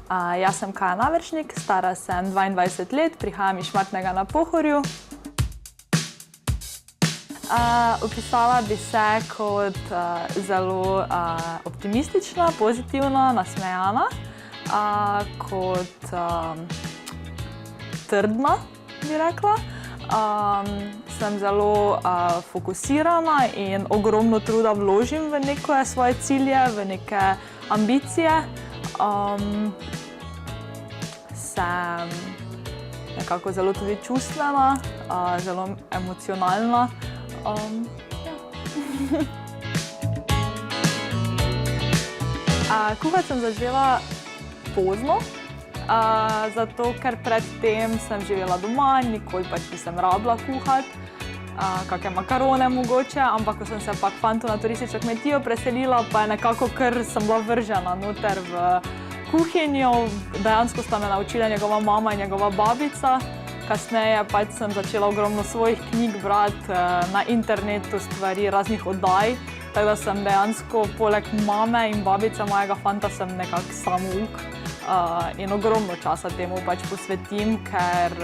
Jaz sem Kaja Navršnik, stara sem 22 let, prihajam iz Šmartnega na Pohorju. Opisala bi se kot zelo optimistična, pozitivna, nasmejana, kot trdna, bi rekla. Sem zelo fokusirana in ogromno truda vložim v neke svoje cilje, v neke ambicije. Sem nekako zelo tudi čustvena, zelo emocionalna. Kuhati sem začela pozno, zato ker predtem sem živela doma, nikoli pač nisem rabila kuhati, kakšne makarone mogoče, ampak ko sem se pa k fantu na turistično kmetijo preselila, pa je nekako kar sem bila vržena noter v kuhinjo. Dejansko sta me naučila njegova mama in njegova babica. Kasneje pač sem začela ogromno svojih knjig brati, na internetu stvari, raznih oddaj. Tako da sem dejansko poleg mame in babice mojega fanta sem nekako samouk. In ogromno časa temu pač posvetim, ker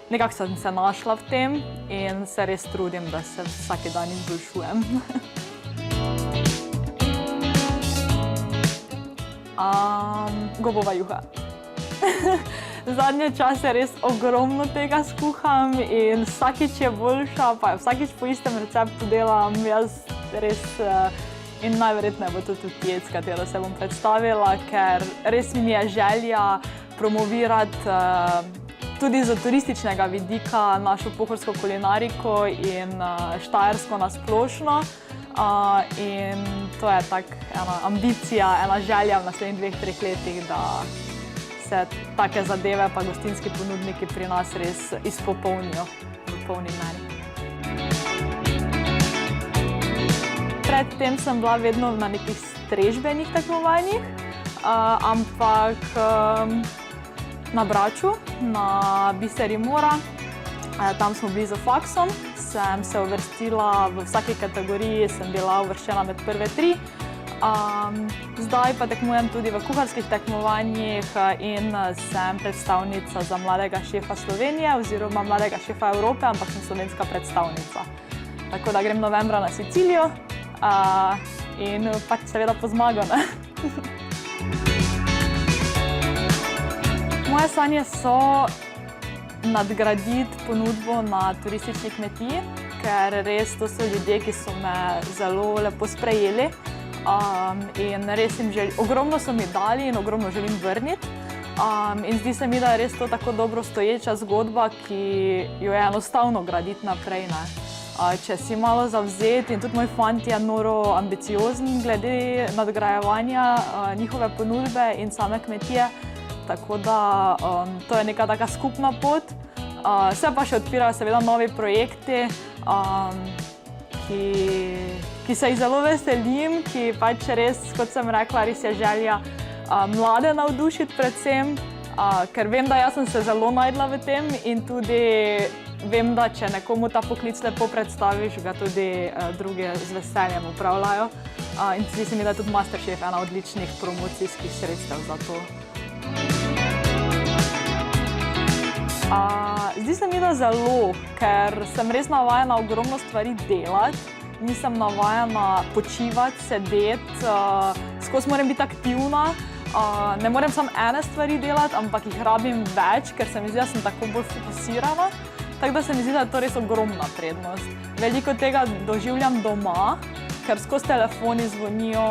nekako sem se našla v tem in se res trudim, da se vsak dan izboljšujem. Gobova juha. Zadnje čase res ogromno tega skuham in vsakič je boljša, pa vsakič po istem receptu delam jaz res in najverjetneje bo to tudi jed, s katero se bom predstavila, ker res mi je želja promovirati tudi z turističnega vidika našo pohorsko kulinariko in Štajersko na splošno. In to je ena ambicija, ena želja v naslednjih 2-3 letih, da se take zadeve pa gostinski ponudniki pri nas res izpopolnijo v polni meri. Predtem sem bila vedno na nekih strežbenih tekmovanjih, ampak na Braču, na Biseri Mora, tam smo bili z faksom, sem se uvrstila v vsaki kategoriji, sem bila uvrščena med prve 3. Zdaj pa tekmujem tudi v kuharskih tekmovanjih in sem predstavnica za mladega šefa Slovenije oziroma mladega šefa Evrope, ampak sem slovenska predstavnica. Tako da grem novembra na Sicilijo in pač seveda po zmago, ne? Moje sanje so nadgraditi ponudbo na turistični kmetiji, ker res to so ljudje, ki so me zelo lepo sprejeli. In res ogromno so mi dali in ogromno želim vrniti. In zdi se mi, da je res to tako dobro stoječa zgodba, ki jo je enostavno graditi naprej, ne. Če si malo zavzet in tudi moj fant je noro ambiciozen glede nadgrajevanja njihove ponudbe in same kmetije. Tako da to je neka taka skupna pot. Se pa še odpirajo seveda novi projekti, ki se jih zelo veselim, ki pač res, kot sem rekla, res je želja mlade navdušiti predvsem, ker vem, da jaz sem se zelo najdla v tem in tudi vem, da če nekomu ta poklic lepo predstaviš, ga tudi drugi z veseljem upravljajo. In zdi se mi, da je tudi Masterchef ena odličnih promocijskih sredstev za to. Zdi se mi, da zelo, ker sem res navajena ogromno stvari delati. Nisem navajena počivati, sedeti, skozi moram biti aktivna. Ne morem samo ene stvari delati, ampak jih rabim več, ker se mi zdi, da sem tako bolj fokusirana. Tako da se mi zdi, da je to res ogromna prednost. Veliko tega doživljam doma, ker skozi telefoni zvonijo,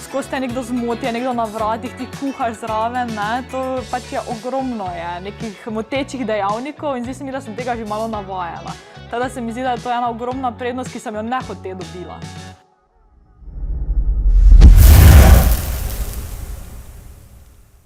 skozi te nekdo zmoti, je nekdo na vratih, ti kuhaš zraven, ne. To pač je ogromno nekih motečih dejavnikov in zdi se mi, da sem tega že malo navajena. Tako da se mi zdi, da je to ena ogromna prednost, ki sem jo nehote dobila.